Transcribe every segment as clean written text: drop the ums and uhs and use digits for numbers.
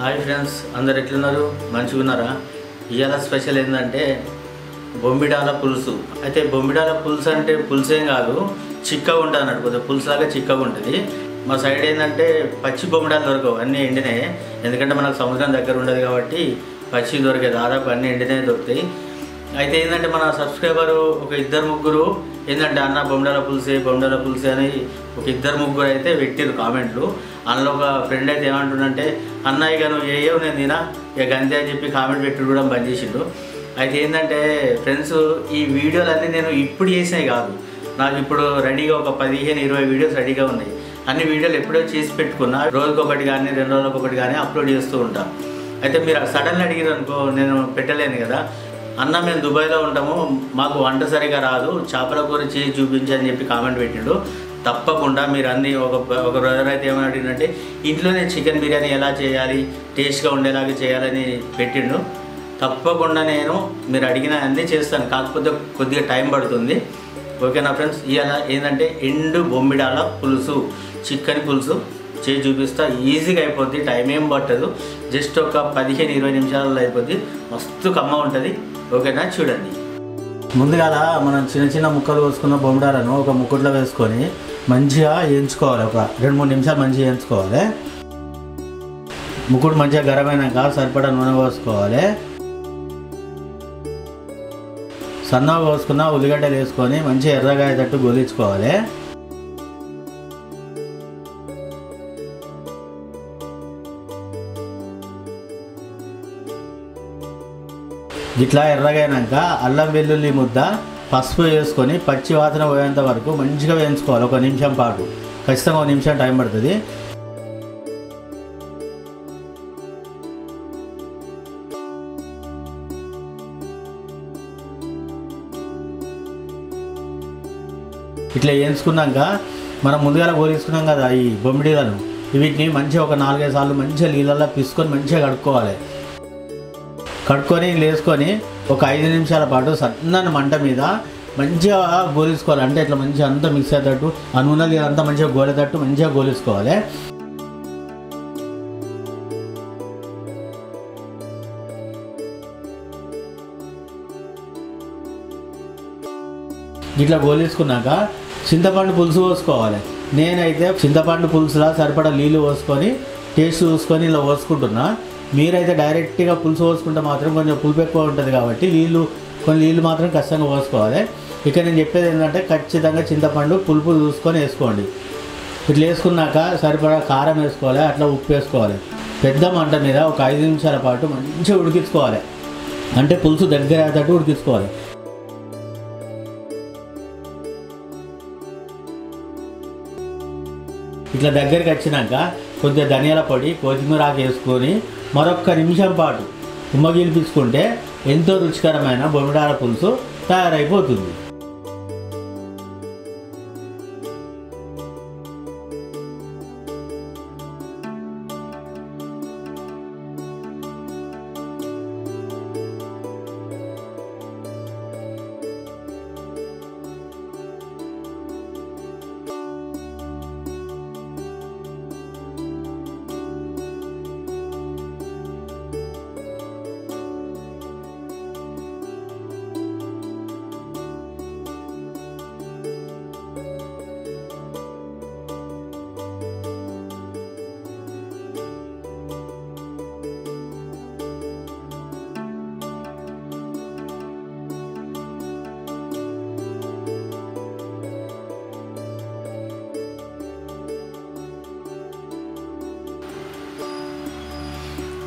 Hi friends, అందరు ఎట్లున్నారు? మంచిగా ఉన్నారా? ఇవాళ స్పెషల్ ఏంటంటే బొమ్మిడాల పులుసు. అయితే బొమ్మిడాల పులుసు అంటే పులుసు ఏం కాదు, చిక్కగా ఉంటుంది అన్నట్టు, కొద్దిగా పులుసులాగా చిక్కగా ఉంటుంది. మా సైడ్ ఏంటంటే పచ్చి బొమ్మిడాలు దొరకవు, అన్నీ ఎండినాయి. ఎందుకంటే మనకు సముద్రం దగ్గర ఉండదు కాబట్టి పచ్చి దొరికే దాదాపు అన్నీ ఎండినే దొరుకుతాయి. అయితే ఏంటంటే మన సబ్స్క్రైబరు ఒక ఇద్దరు ముగ్గురు ఏంటంటే అన్న బొమ్మిడాల పులుసు అని ఒక ఇద్దరు ముగ్గురు అయితే పెట్టిరు కామెంట్లు. అందులో ఒక ఫ్రెండ్ అయితే ఏమంటుండంటే, అన్న ఇక నువ్వు ఏయో నేను తినా ఇక గంతే అని చెప్పి కామెంట్ పెట్టి కూడా బంద్ చేసిండు. అయితే ఏంటంటే ఫ్రెండ్స్, ఈ వీడియోలన్నీ నేను ఇప్పుడు చేసినవి కాదు, నాకు ఇప్పుడు రెడీగా ఒక 15-20 వీడియోస్ రెడీగా ఉన్నాయి. అన్ని వీడియోలు ఎప్పుడో చేసి పెట్టుకున్నా, రోజుకొకటి కానీ 2 రోజులకు ఒకటి కానీ అప్లోడ్ చేస్తూ ఉంటాను. అయితే మీరు సడన్గా అడిగారు అనుకో, నేను పెట్టలేను కదా. అన్న మేము దుబాయ్లో ఉంటాము, మాకు వంట సరిగా రాదు, చేపల కూర చేసి చూపించని చెప్పి కామెంట్ పెట్టిండు. తప్పకుండా మీరు అన్నీ ఒక బ్రదర్ అయితే ఏమని అడిగినట్టే ఇంట్లోనే చికెన్ బిర్యానీ ఎలా చేయాలి, టేస్ట్గా ఉండేలాగా చేయాలని పెట్టిండు. తప్పకుండా నేను మీరు అడిగిన అన్నీ చేస్తాను, కాకపోతే కొద్దిగా టైం పడుతుంది. ఓకేనా ఫ్రెండ్స్? ఇవాళ ఏంటంటే ఎండు బొమ్మిడాల పులుసు, చికెన్ పులుసు చేసి చూపిస్తా. ఈజీగా అయిపోద్ది, టైం ఏం పట్టదు, జస్ట్ ఒక 15-20 నిమిషాలలో అయిపోద్ది. మస్తు కమ్మ ఉంటుంది. ఓకేనా? చూడండి. ముందుగా మనం చిన్న చిన్న ముక్కలు కోసుకున్న బొమ్మిడాలను ఒక ముక్కుట్లో వేసుకొని మంచిగా వేయించుకోవాలి. ఒక 2-3 నిమిషాలు మంచిగా వేయించుకోవాలి. ముక్కుడు మంచిగా గరం అయినాక సరిపడా నూనె పోసుకోవాలి. సన్నగా కోసుకున్న ఉల్లిగడ్డలు వేసుకొని మంచిగా ఎర్రగా అయ్యేటట్టు గోలించుకోవాలి. ఇట్లా ఎర్రగైనాక అల్లం వెల్లుల్లి ముద్ద, పసుపు వేసుకొని పచ్చి వాసన పోయేంత వరకు మంచిగా వేయించుకోవాలి. 1 నిమిషం పాటు, ఖచ్చితంగా 1 నిమిషం టైం పడుతుంది. ఇట్లా వేయించుకున్నాక మనం ముందుగా గోలించుకున్నాం కదా ఈ బొమ్మిడిలను, వీటిని మంచిగా ఒక 4-5 సార్లు మంచిగా నీళ్ళల్లో పిసుకొని మంచిగా కడుక్కోవాలి. కడుక్కొని వేసుకొని ఒక 5 నిమిషాల పాటు సన్నని మంట మీద మంచిగా గోలించుకోవాలి. అంటే ఇట్లా మంచిగా అంతా మిక్స్ అయ్యేటట్టు, ఆ నూనెలు అంతా మంచిగా గోలేటట్టు మంచిగా గోలించుకోవాలి. ఇట్లా గోలించుకున్నాక చింతపండు పులుసు పోసుకోవాలి. నేనైతే చింతపండు పులుసులా సరిపడా నీళ్ళు పోసుకొని టేస్ట్ చూసుకొని ఇలా పోసుకుంటున్నా. మీరైతే డైరెక్ట్గా పులుసు పోసుకుంటే మాత్రం కొంచెం పులుపు ఎక్కువ ఉంటుంది కాబట్టి కొన్ని నీళ్ళు మాత్రం ఖచ్చితంగా పోసుకోవాలి. ఇక నేను చెప్పేది ఏంటంటే ఖచ్చితంగా చింతపండు పులుపు చూసుకొని వేసుకోండి. ఇట్లా వేసుకున్నాక సరిపడా కారం వేసుకోవాలి, అట్లా ఉప్పు వేసుకోవాలి. పెద్ద మంట మీద ఒక 5 నిమిషాల పాటు మంచిగా ఉడికించుకోవాలి. అంటే పులుసు దగ్గర అయ్యేటట్టు ఉడికించుకోవాలి. ఇట్లా దగ్గరికి వచ్చినాక కొద్దిగా ధనియాల పొడి, కొత్తిమీర ఆకు వేసుకొని మరొక నిమిషం పాటు ఉమ్మగిలిపించుకుంటే ఎంతో రుచికరమైన బొమ్మిడాల పులుసు తయారైపోతుంది.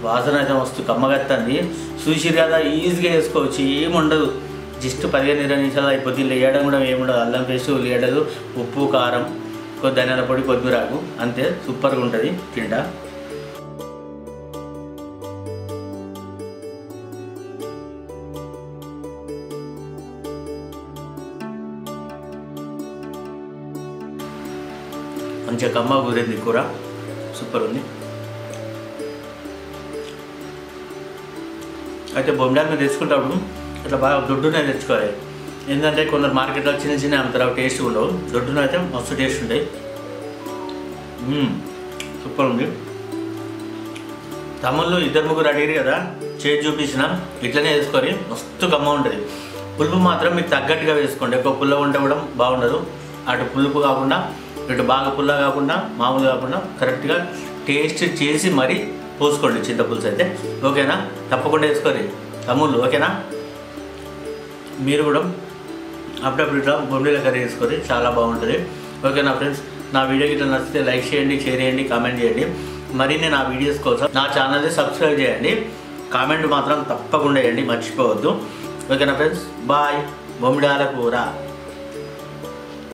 వాసన అయితే మస్తు కమ్మగత్తంది. చూసిరు కదా, ఈజీగా వేసుకోవచ్చు, ఏముండదు. జస్ట్ 15-20 నిమిషాలు అయిపోతుంది. ఇలా వేయడం కూడా ఏముండదు. అల్లం పేస్ట్, ఉల్లిగడ్డలు, ఉప్పు, కారం, కొద్ది ధనియాల పొడి, కొత్తిమీర ఆకు, అంతే. సూపర్గా ఉంటుంది తింటా. మంచిగా కమ్మ కుదిరింది కూర, సూపర్ ఉంది. అయితే బొమ్మిడాలు తెచ్చుకుంటాడు ఇట్లా బాగా దొడ్డునే తెచ్చుకోవాలి. ఏంటంటే కొందరు మార్కెట్లో చిన్న అమ్ముతారు, అవి టేస్ట్ ఉండవు. దొడ్డున అయితే మస్తు టేస్ట్ ఉంటాయి. సూపర్ ఉంది. తమ్ముళ్ళు 2-3 అడిగారు కదా, చేసి చూపించిన ఇట్లనే వేసుకొని మస్తు కమ్మ ఉంటుంది. పులుపు మాత్రం మీకు తగ్గట్టుగా వేసుకోండి. ఎక్కువ పుల్ల ఉంటే కూడా బాగుండదు. అటు పులుపు కాకుండా ఇటు బాగా పుల్ల కాకుండా మామూలు కాకుండా కరెక్ట్గా టేస్ట్ చేసి మరీ పోసుకోండి చింతపులుసు అయితే. ఓకేనా? తప్పకుండా వేసుకోండి తమ్ముళ్ళు. ఓకేనా? మీరు కూడా అప్పుడప్పుడు ఇట్లా బొమ్మిడాల కర్రీ వేసుకొని చాలా బాగుంటుంది. ఓకేనా ఫ్రెండ్స్? నా వీడియో ఇట్లా నచ్చితే లైక్ చేయండి, షేర్ చేయండి, కామెంట్ చేయండి. మరిన్ని నా వీడియోస్ కోసం నా ఛానల్ని సబ్స్క్రైబ్ చేయండి. కామెంట్ మాత్రం తప్పకుండా చేయండి, మర్చిపోవద్దు. ఓకేనా ఫ్రెండ్స్? బాయ్. బొమ్మిడాల కూర.